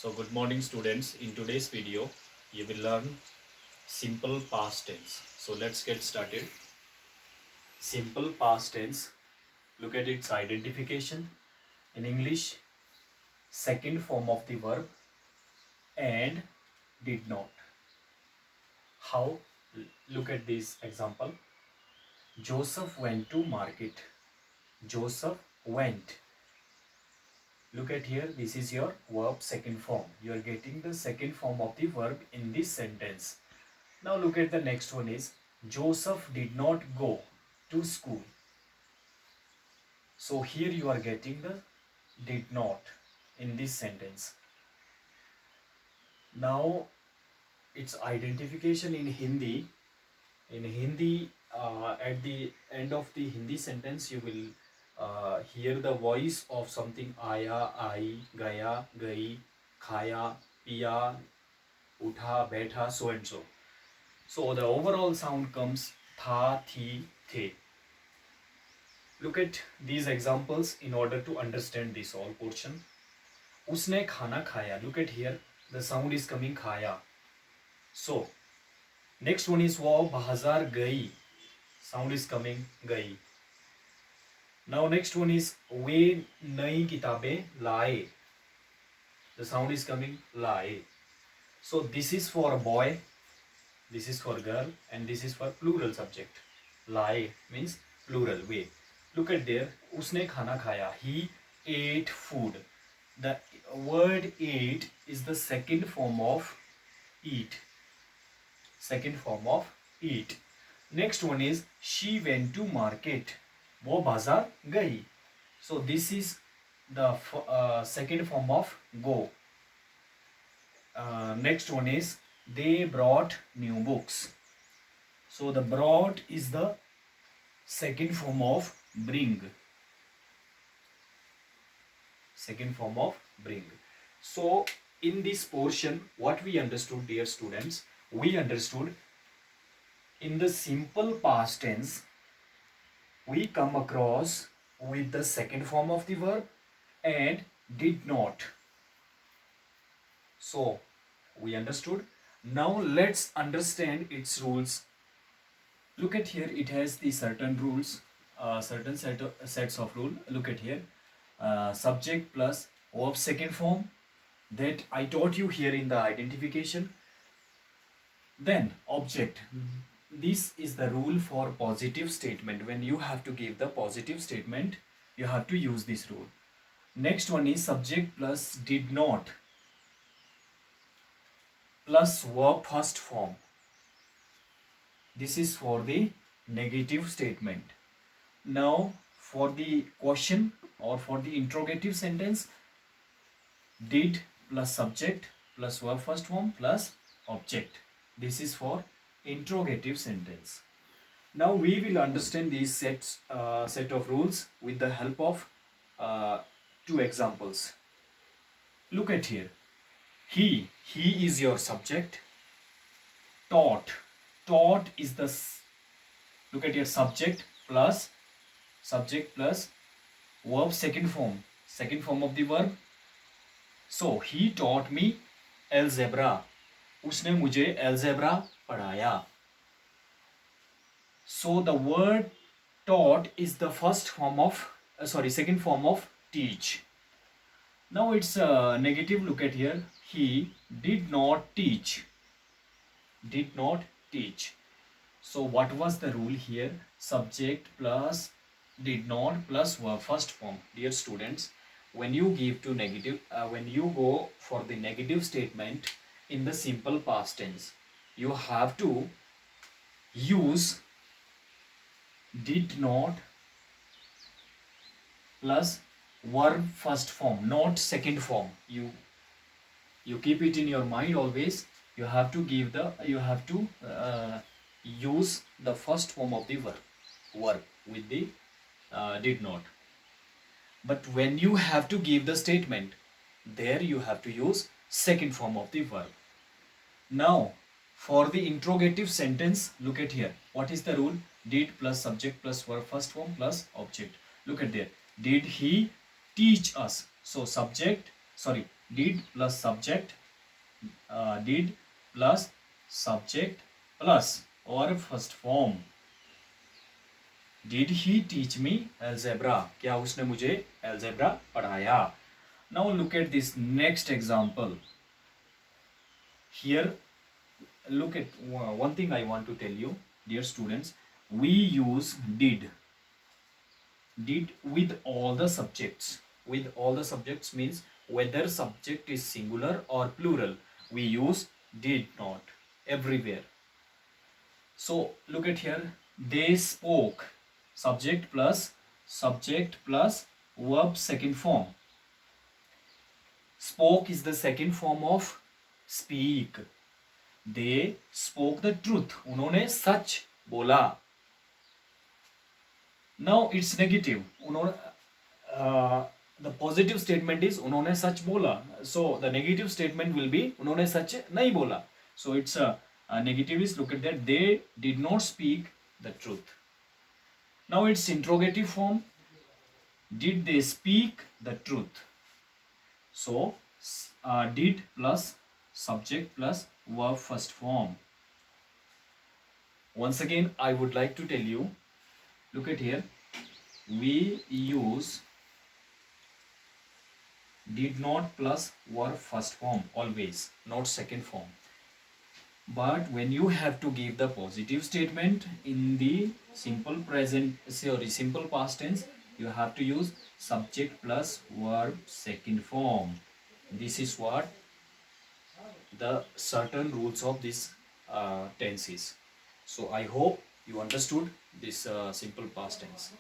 So good morning students. In today's video, you will learn simple past tense. So let's get started. Simple past tense. Look at its identification. In English, second form of the verb and did not. How? Look at this example. Joseph went to market. Joseph went. Look at here, this is your verb second form. You are getting the second form of the verb in this sentence. Now look at the next one is Joseph did not go to school. So here you are getting the did not in this sentence. Now its identification in Hindi. In Hindi, at the end of the Hindi sentence, you will hear the voice of something आया, आई, गया, गई, खाया, पिया, उठा, बैठा, so and so. So the overall sound comes tha, thi, the. Look at these examples in order to understand this all portion. उसने खाना खाया. Look at here, the sound is coming खाया. So next one is वो बाजार गई. Sound is coming गई. Now next one is वे नई किताबें लाए. The sound is coming लाए. So this is for a boy, this is for girl, and this is for plural subject. लाए means plural way. Look at there. उसने खाना खाया. He ate food. The word ate is the second form of eat. Second form of eat. Next one is she went to market. वो बाजार गई. So this is the second form of go. Next one is they brought new books. So the brought is the second form of bring. Second form of bring. So in this portion, what we understood, dear students, we understood in the simple past tense, we come across with the second form of the verb and did not. So we understood. Now let's understand its rules. Look at here, it has the certain rules, certain sets of rule. Look at here, subject plus verb second form that I taught you here in the identification. Then object. This is the rule for positive statement. When you have to give the positive statement, you have to use this rule. Next one is subject plus did not plus verb first form. This is for the negative statement. Now for the question or for the interrogative sentence, did plus subject plus verb first form plus object. This is for interrogative sentence. Now we will understand these set of rules with the help of two examples. Look at here. He is your subject. Taught is the, look at your subject plus verb second form of the verb. So he taught me algebra. उसने मुझे algebra पढ़ाया. So the word taught is the second form of teach. Now it's negative. Look at here. He did not teach. Did not teach. So what was the rule here? Subject plus did not plus verb first form. Dear students, when you give to negative, when you go for the negative statement in the simple past tense, you have to use did not plus verb first form, not second form. You keep it in your mind always. You have to give the, you have to use the first form of the verb with the did not. But when you have to give the statement, there you have to use second form of the verb. Now for the interrogative sentence, look at here. What is the rule? Did plus subject plus verb first form plus object. Look at there. Did he teach us? So subject, sorry, did plus subject, did plus subject plus or first form. Did he teach me algebra? क्या उसने मुझे algebra पढ़ाया? Now look at this next example. Here, look at one thing I want to tell you, dear students. We use did with all the subjects. With all the subjects means whether subject is singular or plural, we use did not everywhere. So look at here, they spoke, subject plus verb second form. Spoke is the second form of speak. They spoke the truth, उन्होंने सच बोला. Now it's negative. The positive statement is उन्होंने सच बोला. So the negative statement will be उन्होंने सच नहीं बोला. So it's a negative is, look at that, they did not speak the truth. Now it's interrogative form. Did they speak the truth? So did plus subject plus verb first form. Once again, I would like to tell you, look at here, we use did not plus verb first form always, not second form. But when you have to give the positive statement in the simple past tense, you have to use subject plus verb second form. This is what the certain rules of this tense is. So I hope you understood this simple past tense.